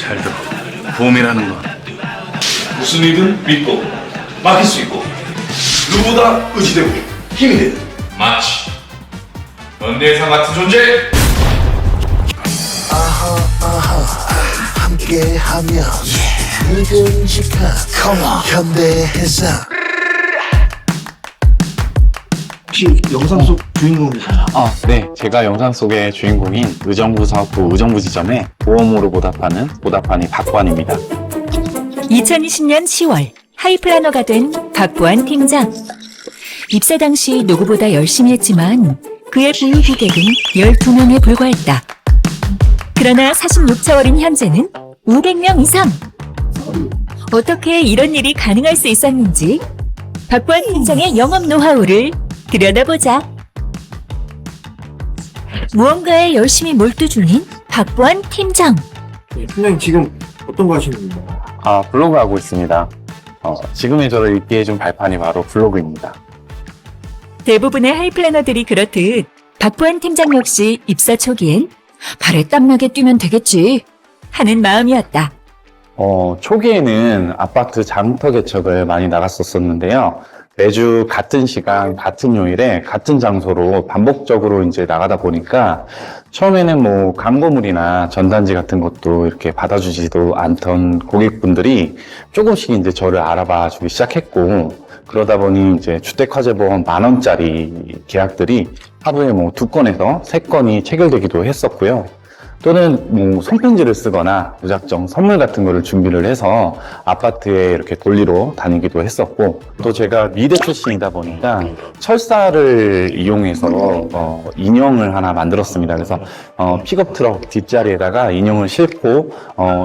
잘 들어. 봄이라는 건 무슨 일이든 믿고 맡길 수 있고 누구보다 의지되고 힘이 되는 마치 현대해상 같은 존재. 함께하면 묵은직한 현대해상. 혹시 영상 속 주인공이신가요? 네. 제가 영상 속의 주인공인 의정부 사업부 의정부 지점에 보험으로 보답하는 보답하니 박관입니다. 2020년 10월 하이플래너가 된 박보안 팀장. 입사 당시 누구보다 열심히 했지만 그의 보유 고객은 12명에 불과했다. 그러나 46차월인 현재는 500명 이상. 어떻게 이런 일이 가능할 수 있었는지 박보안 팀장의 영업 노하우를 들여다보자. 무언가에 열심히 몰두 중인 박보안 팀장. 팀장님 지금 어떤 거 하시는 건가요? 블로그 하고 있습니다. 지금의 저를 읽게 해준 발판이 바로 블로그입니다. 대부분의 하이플래너들이 그렇듯 박보안 팀장 역시 입사 초기엔 발에 땀나게 뛰면 되겠지 하는 마음이었다. 초기에는 아파트 장터 개척을 많이 나갔었었는데요. 매주 같은 시간, 같은 요일에 같은 장소로 반복적으로 이제 나가다 보니까 처음에는 뭐 광고물이나 전단지 같은 것도 이렇게 받아주지도 않던 고객분들이 조금씩 이제 저를 알아봐 주기 시작했고, 그러다 보니 이제 주택화재보험 10,000원짜리 계약들이 하루에 뭐 2건에서 3건이 체결되기도 했었고요. 또는 뭐 손편지를 쓰거나 무작정 선물 같은 거를 준비를 해서 아파트에 이렇게 돌리러 다니기도 했었고, 또 제가 미대 출신이다 보니까 철사를 이용해서 인형을 하나 만들었습니다. 그래서 픽업 트럭 뒷자리에다가 인형을 싣고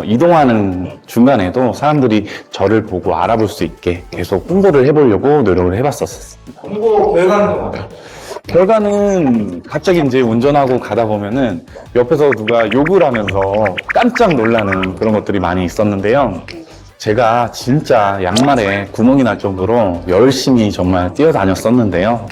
이동하는 중간에도 사람들이 저를 보고 알아볼 수 있게 계속 홍보를 해보려고 노력을 해봤었습니다. 홍보 결과는 뭐예요? 결과는 갑자기 이제 운전하고 가다 보면은 옆에서 누가 욕을 하면서 깜짝 놀라는 그런 것들이 많이 있었는데요. 제가 진짜 양말에 구멍이 날 정도로 열심히 정말 뛰어다녔었는데요.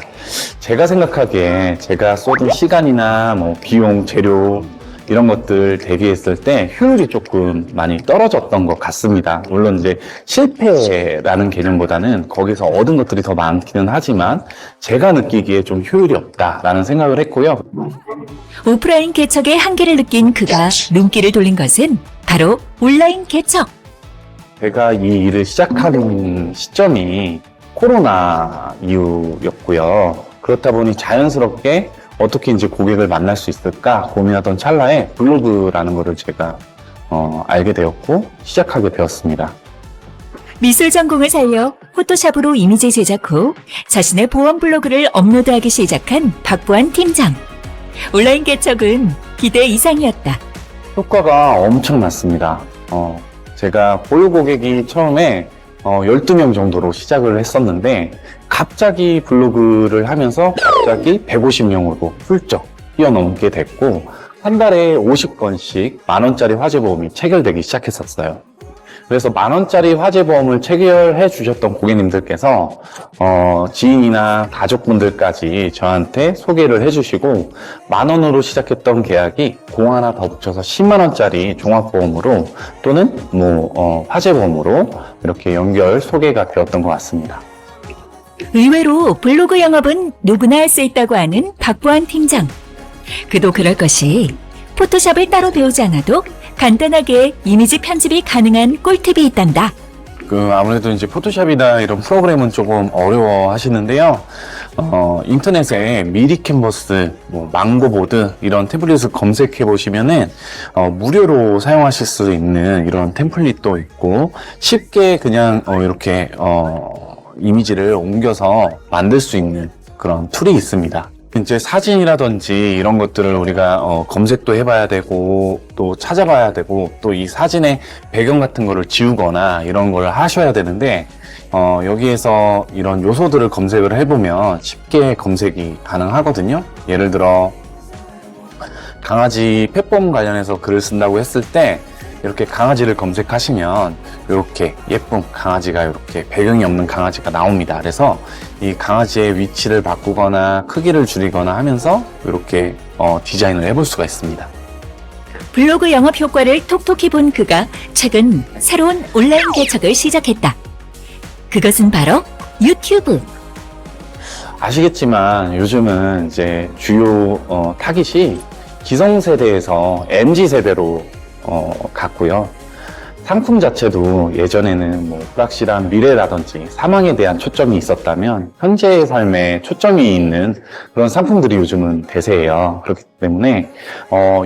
제가 생각하기에 제가 쏟은 시간이나 뭐 비용, 재료 이런 것들 대비했을 때 효율이 조금 많이 떨어졌던 것 같습니다. 물론 이제 실패라는 개념보다는 거기서 얻은 것들이 더 많기는 하지만 제가 느끼기에 좀 효율이 없다라는 생각을 했고요. 오프라인 개척의 한계를 느낀 그가 눈길을 돌린 것은 바로 온라인 개척. 제가 이 일을 시작하는 시점이 코로나 이후였고요. 그렇다 보니 자연스럽게 어떻게 이제 고객을 만날 수 있을까 고민하던 찰나에 블로그라는 거를 제가 알게 되었고 시작하게 되었습니다. 미술 전공을 살려 포토샵으로 이미지 제작 후 자신의 보험 블로그를 업로드하기 시작한 박보안 팀장. 온라인 개척은 기대 이상이었다. 효과가 엄청났습니다. 제가 보유 고객이 처음에 12명 정도로 시작을 했었는데 갑자기 블로그를 하면서 갑자기 150명으로 훌쩍 뛰어넘게 됐고, 한 달에 50건씩 10,000원짜리 화재보험이 체결되기 시작했었어요. 그래서 10,000원짜리 화재보험을 체결해 주셨던 고객님들께서 지인이나 가족분들까지 저한테 소개를 해주시고 10,000원으로 시작했던 계약이 공 하나 더 붙여서 100,000원짜리 종합보험으로 또는 화재보험으로 이렇게 연결 소개가 되었던 것 같습니다. 의외로 블로그 영업은 누구나 할 수 있다고 하는 박보안 팀장. 그도 그럴 것이 포토샵을 따로 배우지 않아도 간단하게 이미지 편집이 가능한 꿀팁이 있단다. 아무래도 이제 포토샵이나 이런 프로그램은 조금 어려워 하시는데요. 인터넷에 미리 캔버스, 망고보드 이런 템플릿을 검색해 보시면은 무료로 사용하실 수 있는 이런 템플릿도 있고 쉽게 그냥 이렇게 이미지를 옮겨서 만들 수 있는 그런 툴이 있습니다. 이제 사진이라든지 이런 것들을 우리가 검색도 해봐야 되고 또 찾아봐야 되고 또 이 사진의 배경 같은 거를 지우거나 이런 걸 하셔야 되는데 여기에서 이런 요소들을 검색을 해보면 쉽게 검색이 가능하거든요. 예를 들어 강아지 펫보험 관련해서 글을 쓴다고 했을 때 이렇게 강아지를 검색하시면 이렇게 예쁜 강아지가 이렇게 배경이 없는 강아지가 나옵니다. 그래서 이 강아지의 위치를 바꾸거나 크기를 줄이거나 하면서 이렇게 디자인을 해볼 수가 있습니다. 블로그 영업 효과를 톡톡히 본 그가 최근 새로운 온라인 개척을 시작했다. 그것은 바로 유튜브. 아시겠지만 요즘은 이제 주요 타깃이 기성세대에서 MZ세대로 갔고요. 상품 자체도 예전에는 뭐 불확실한 미래라든지 사망에 대한 초점이 있었다면 현재의 삶에 초점이 있는 그런 상품들이 요즘은 대세예요. 그렇기 때문에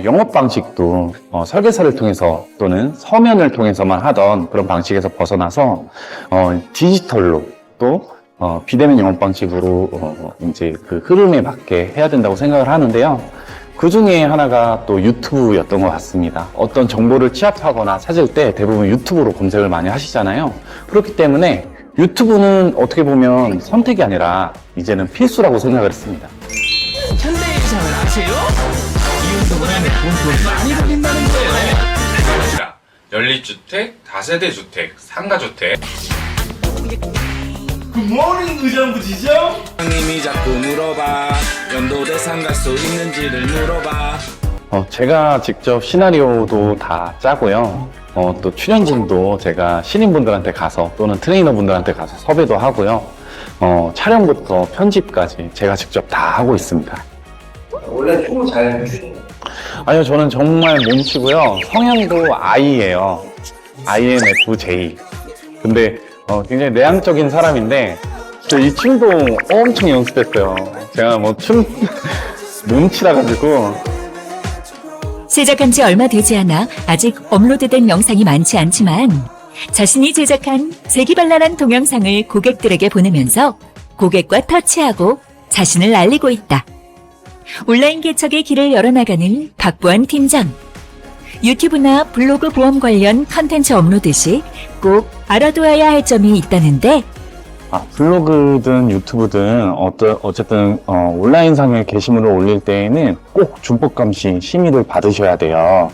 영업 방식도 설계사를 통해서 또는 서면을 통해서만 하던 그런 방식에서 벗어나서 디지털로 또 비대면 영업 방식으로 이제 그 흐름에 맞게 해야 된다고 생각을 하는데요. 그 중에 하나가 또 유튜브였던 것 같습니다. 어떤 정보를 취합하거나 찾을 때 대부분 유튜브로 검색을 많이 하시잖아요. 그렇기 때문에 유튜브는 어떻게 보면 선택이 아니라 이제는 필수라고 생각을 했습니다. 현대해상을 아세요? 이 운동을 하면 돈을 많이 벌린다는 거예요. 아니라 연립주택, 다세대 주택, 상가주택. 굿모닝 의정부지죠? 형님이 자꾸 물어봐. 연도대상 갈 수 있는지를 물어봐. 제가 직접 시나리오도 다 짜고요. 또 출연진도 제가 신인분들한테 가서 또는 트레이너분들한테 가서 섭외도 하고요. 촬영부터 편집까지 제가 직접 다 하고 있습니다. 원래 춤을 잘 추시나요? 아니요, 저는 정말 몸치고요. 성향도 I예요. INFJ. 근데 굉장히 내향적인 사람인데 저 이 춤도 엄청 연습했어요. 제가 뭐 춤 몸치라 가지고. 제작한 지 얼마 되지 않아 아직 업로드된 영상이 많지 않지만 자신이 제작한 재기발랄한 동영상을 고객들에게 보내면서 고객과 터치하고 자신을 알리고 있다. 온라인 개척의 길을 열어나가는 박보안 팀장. 유튜브나 블로그 보험 관련 컨텐츠 업로드 시 꼭 알아두어야 할 점이 있다는데 블로그든 유튜브든 어쨌든 온라인상에 게시물을 올릴 때에는 꼭 준법 감시 심의를 받으셔야 돼요.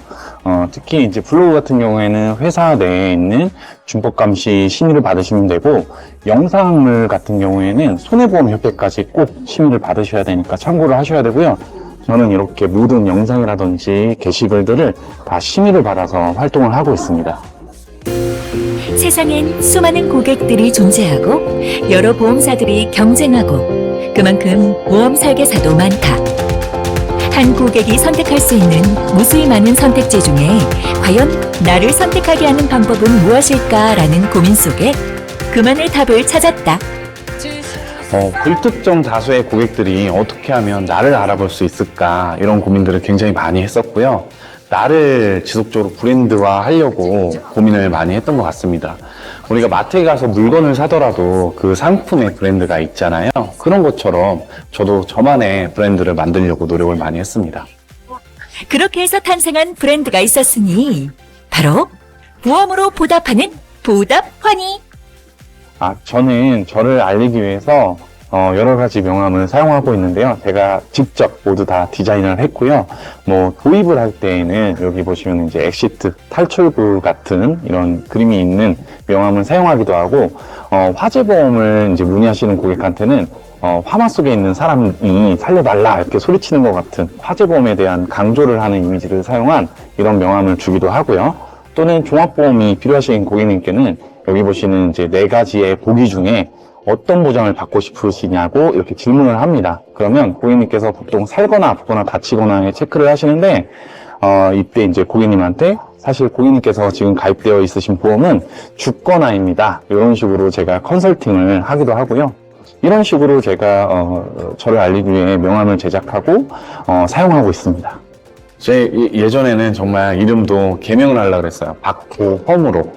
특히 이제 블로그 같은 경우에는 회사 내에 있는 준법 감시 심의를 받으시면 되고, 영상물 같은 경우에는 손해보험협회까지 꼭 심의를 받으셔야 되니까 참고를 하셔야 되고요. 저는 이렇게 모든 영상이라든지 게시글들을 다 심의를 받아서 활동을 하고 있습니다. 세상엔 수많은 고객들이 존재하고 여러 보험사들이 경쟁하고 그만큼 보험 설계사도 많다. 한 고객이 선택할 수 있는 무수히 많은 선택지 중에 과연 나를 선택하게 하는 방법은 무엇일까라는 고민 속에 그만의 답을 찾았다. 불특정 다수의 고객들이 어떻게 하면 나를 알아볼 수 있을까, 이런 고민들을 굉장히 많이 했었고요. 나를 지속적으로 브랜드화 하려고 고민을 많이 했던 것 같습니다. 우리가 마트에 가서 물건을 사더라도 그 상품의 브랜드가 있잖아요. 그런 것처럼 저도 저만의 브랜드를 만들려고 노력을 많이 했습니다. 그렇게 해서 탄생한 브랜드가 있었으니 바로 보험으로 보답하는 보답환희. 저는 저를 알리기 위해서 여러 가지 명함을 사용하고 있는데요. 제가 직접 모두 다 디자인을 했고요. 뭐 도입을 할 때에는 여기 보시면 이제 엑시트, 탈출구 같은 이런 그림이 있는 명함을 사용하기도 하고, 화재보험을 이제 문의하시는 고객한테는 화마 속에 있는 사람이 살려달라 이렇게 소리치는 것 같은 화재보험에 대한 강조를 하는 이미지를 사용한 이런 명함을 주기도 하고요. 또는 종합보험이 필요하신 고객님께는 여기 보시는 이제 4가지의 보기 중에 어떤 보장을 받고 싶으시냐고 이렇게 질문을 합니다. 그러면 고객님께서 보통 살거나 아프거나 다치거나에 체크를 하시는데, 이때 이제 고객님한테 사실 고객님께서 지금 가입되어 있으신 보험은 죽거나입니다. 이런 식으로 제가 컨설팅을 하기도 하고요. 이런 식으로 제가 저를 알리기 위해 명함을 제작하고 사용하고 있습니다. 제 예전에는 정말 이름도 개명을 하려고 그랬어요. 박보험으로,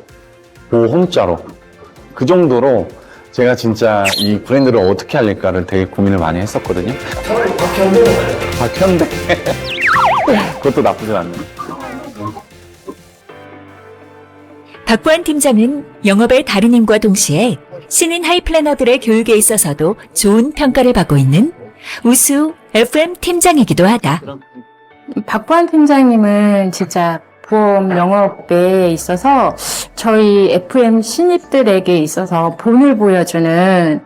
보험자로. 그 정도로 제가 진짜 이 브랜드를 어떻게 알릴까를 되게 고민을 많이 했었거든요. 차라리 박현대로 가요. 박현대. 그것도 나쁘진 않네요. 박보안 팀장은 영업의 달인임과 동시에 신인 하이플래너들의 교육에 있어서도 좋은 평가를 받고 있는 우수 FM 팀장이기도 하다. 박보안 팀장님은 진짜 보험 영업에 있어서 저희 FM 신입들에게 있어서 본을 보여주는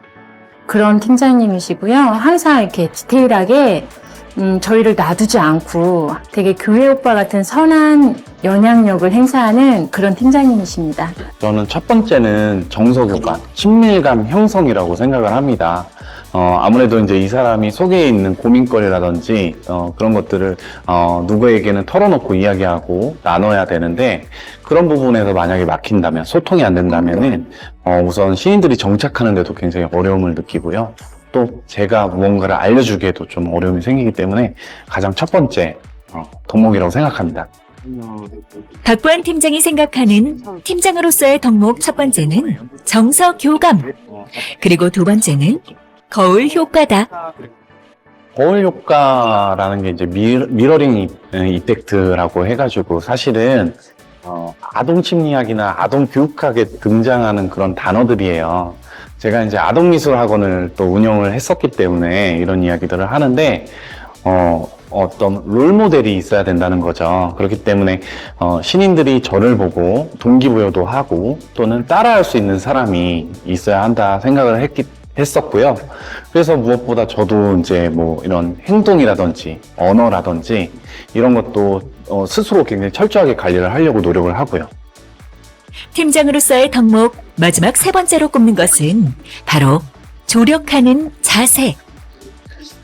그런 팀장님이시고요. 항상 이렇게 디테일하게 저희를 놔두지 않고 되게 교회 오빠 같은 선한 영향력을 행사하는 그런 팀장님이십니다. 저는 첫 번째는 정서교감, 친밀감 형성이라고 생각을 합니다. 아무래도 이제 이 사람이 속에 있는 고민거리라든지, 그런 것들을, 누구에게는 털어놓고 이야기하고 나눠야 되는데, 그런 부분에서 만약에 막힌다면, 소통이 안 된다면은, 우선 신인들이 정착하는데도 굉장히 어려움을 느끼고요. 또 제가 무언가를 알려주기에도 좀 어려움이 생기기 때문에 가장 첫 번째, 덕목이라고 생각합니다. 박보안 팀장이 생각하는 팀장으로서의 덕목 첫 번째는 정서 교감. 그리고 두 번째는 거울 효과다. 거울 효과라는 게 이제 미러링 이펙트라고 해가지고 사실은 아동 심리학이나 아동 교육학에 등장하는 그런 단어들이에요. 제가 이제 아동 미술 학원을 또 운영을 했었기 때문에 이런 이야기들을 하는데 어떤 롤 모델이 있어야 된다는 거죠. 그렇기 때문에 신인들이 저를 보고 동기부여도 하고 또는 따라할 수 있는 사람이 있어야 한다 생각을 했었고요. 그래서 무엇보다 저도 이제 뭐 이런 행동이라든지 언어라든지 이런 것도 스스로 굉장히 철저하게 관리를 하려고 노력을 하고요. 팀장으로서의 덕목 마지막 세 번째로 꼽는 것은 바로 조력하는 자세.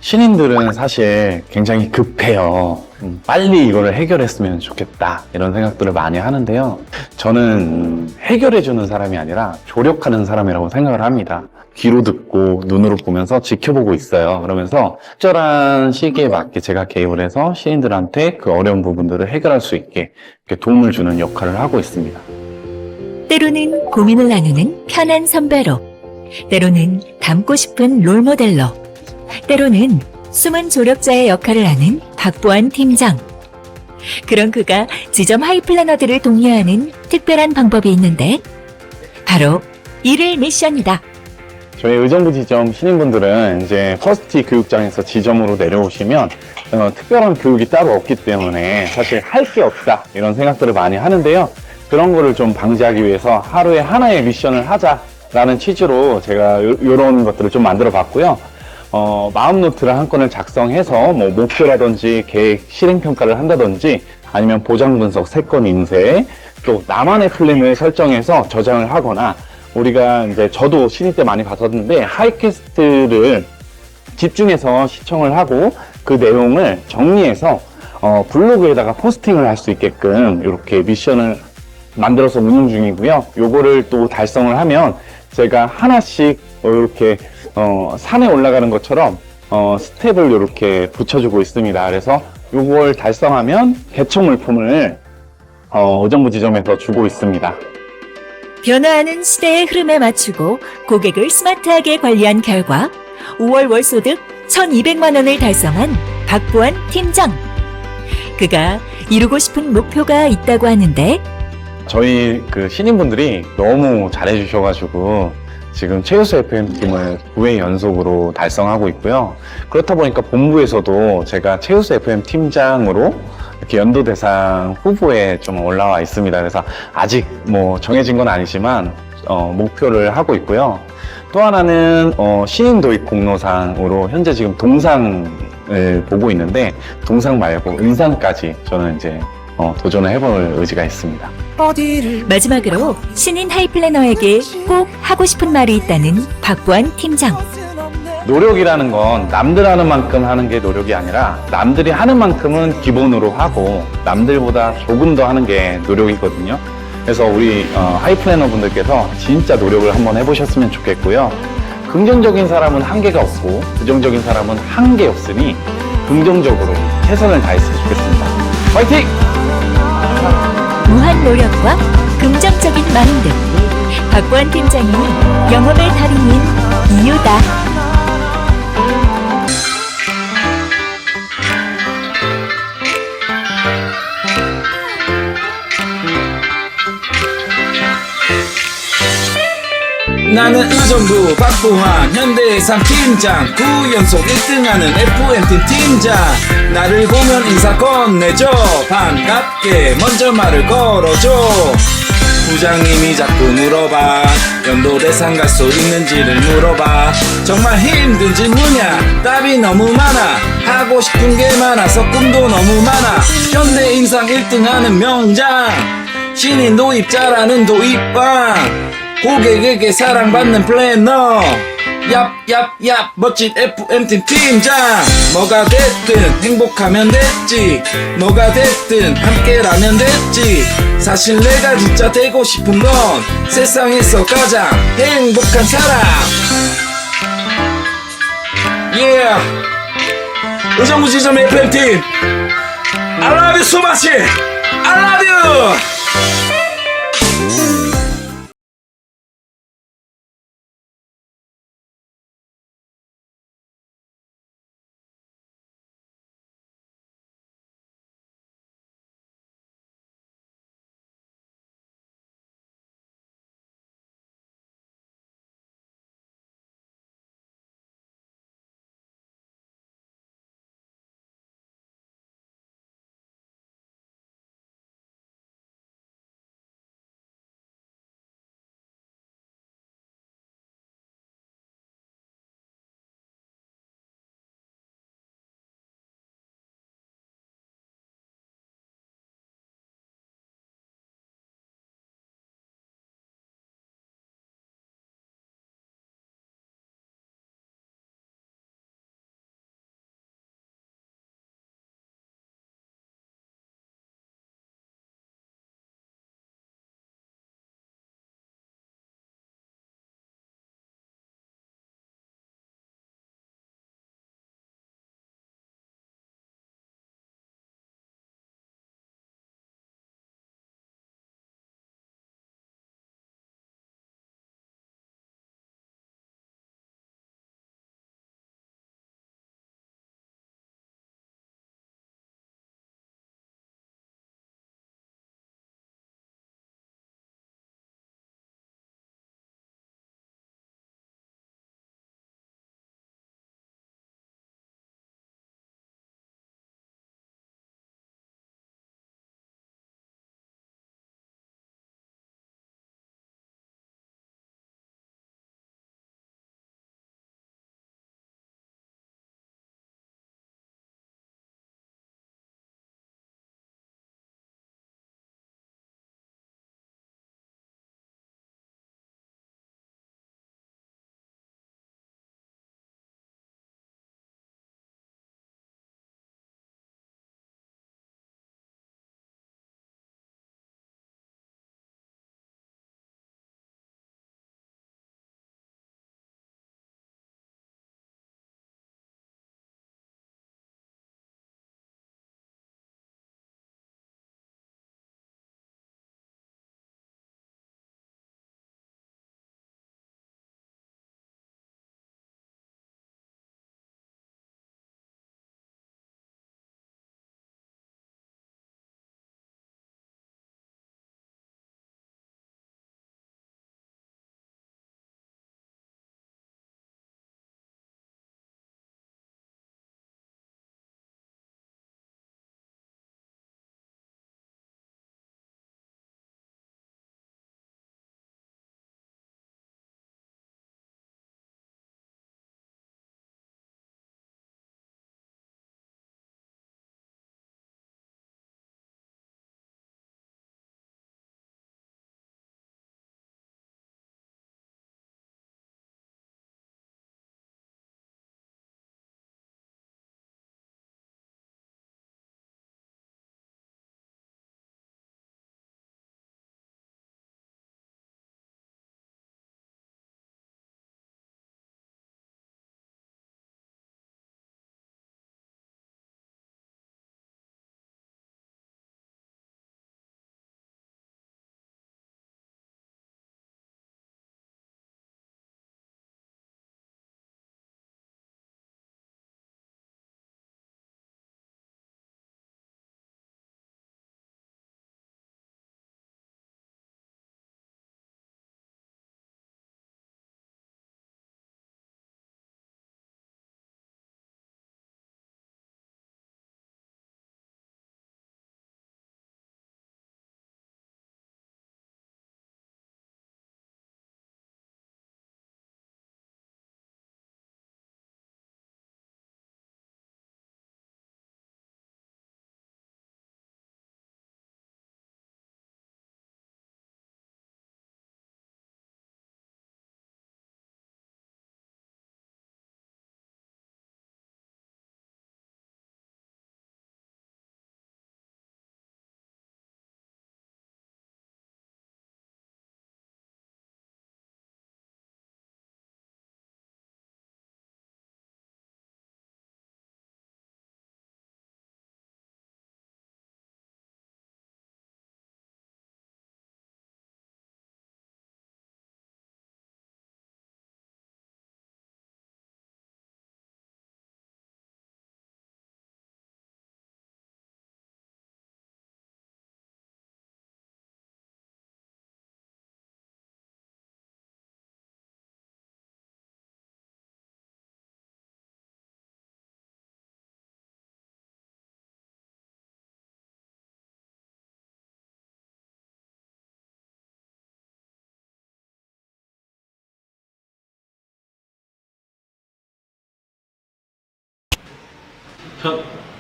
신인들은 사실 굉장히 급해요. 빨리 이거를 해결했으면 좋겠다 이런 생각들을 많이 하는데요. 저는 해결해주는 사람이 아니라 조력하는 사람이라고 생각을 합니다. 귀로 듣고 눈으로 보면서 지켜보고 있어요. 그러면서 적절한 시기에 맞게 제가 개입을 해서 신인들한테 그 어려운 부분들을 해결할 수 있게 이렇게 도움을 주는 역할을 하고 있습니다. 때로는 고민을 나누는 편한 선배로, 때로는 닮고 싶은 롤모델로, 때로는 숨은 조력자의 역할을 하는 박보안 팀장. 그런 그가 지점 하이플래너들을 독려하는 특별한 방법이 있는데 바로 일일 미션이다. 저희 의정부 지점 신인분들은 이제 퍼스트 교육장에서 지점으로 내려오시면 특별한 교육이 따로 없기 때문에 사실 할 게 없다 이런 생각들을 많이 하는데요. 그런 거를 좀 방지하기 위해서 하루에 하나의 미션을 하자라는 취지로 제가 이런 것들을 좀 만들어 봤고요. 마음 노트를 한 건을 작성해서 뭐 목표라든지 계획 실행 평가를 한다든지 아니면 보장 분석 3건 인쇄 또 나만의 플랜을 설정해서 저장을 하거나 우리가 이제 저도 신입 때 많이 봤었는데 하이캐스트를 집중해서 시청을 하고 그 내용을 정리해서 블로그에다가 포스팅을 할 수 있게끔 이렇게 미션을 만들어서 운영 중이고요. 요거를 또 달성을 하면 제가 하나씩 이렇게 산에 올라가는 것처럼 스텝을 이렇게 붙여주고 있습니다. 그래서 요걸 달성하면 개척 물품을 의정부 지점에서 주고 있습니다. 변화하는 시대의 흐름에 맞추고 고객을 스마트하게 관리한 결과 5월 월소득 1,200만 원을 달성한 박보안 팀장. 그가 이루고 싶은 목표가 있다고 하는데 저희 그 신인분들이 너무 잘해주셔가지고 지금 최우수 FM팀을 9회 연속으로 달성하고 있고요. 그렇다 보니까 본부에서도 제가 최우수 FM 팀장으로 이렇게 연도 대상 후보에 좀 올라와 있습니다. 그래서 아직 뭐 정해진 건 아니지만 목표를 하고 있고요. 또 하나는 신인 도입 공로상으로 현재 지금 동상을 보고 있는데 동상 말고 은상까지 저는 이제 도전을 해볼 의지가 있습니다. 마지막으로 신인 하이플래너에게 꼭 하고 싶은 말이 있다는 박보안 팀장. 노력이라는 건 남들 하는 만큼 하는 게 노력이 아니라 남들이 하는 만큼은 기본으로 하고 남들보다 조금 더 하는 게 노력이거든요. 그래서 우리 하이플래너 분들께서 진짜 노력을 한번 해보셨으면 좋겠고요. 긍정적인 사람은 한계가 없고 부정적인 사람은 한계 없으니 긍정적으로 최선을 다했으면 좋겠습니다. 화이팅! 무한 노력과 긍정적인 마인드. 박보안 팀장이 영업의 달인인 이유다. 나는 의정부 박보환 현대해상 팀장 9연속 1등하는 FM팀 팀장. 나를 보면 인사 건네줘. 반갑게 먼저 말을 걸어줘. 부장님이 자꾸 물어봐 연도 대상 갈 수 있는지를 물어봐 정말 힘든 질문이야 답이 너무 많아 하고 싶은 게 많아서 꿈도 너무 많아 현대 인상 1등하는 명장 신인 도입자라는 도입방 고객에게 사랑받는 플래너 얍얍얍 멋진 FM팀 팀장 뭐가 됐든 행복하면 됐지 뭐가 됐든 함께라면 됐지 사실 내가 진짜 되고 싶은 건 세상에서 가장 행복한 사람 Yeah 의정부지점 FM팀 I love you so much I love you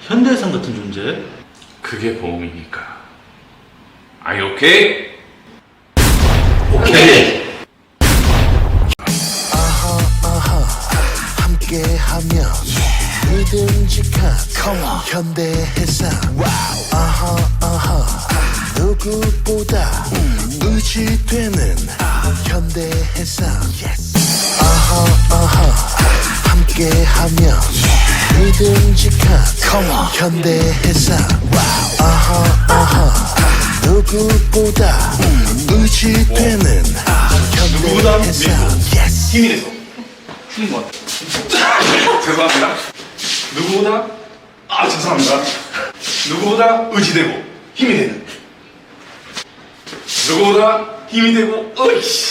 현대해상 같은 존재? 그게 보험이니까. Are you okay? 오케이. 함께하면 믿음직한 현대해상 누구보다 의지되는 현대해상 함께하면 믿음직한 현대해상 누구보다 의지되는 누구보다 현대해상 힘이 돼서 틀린 것 같아요. 죄송합니다. 죄송합니다. 누구보다 의지되고 힘이 되는. 누구보다 힘이 되고, 어이씨.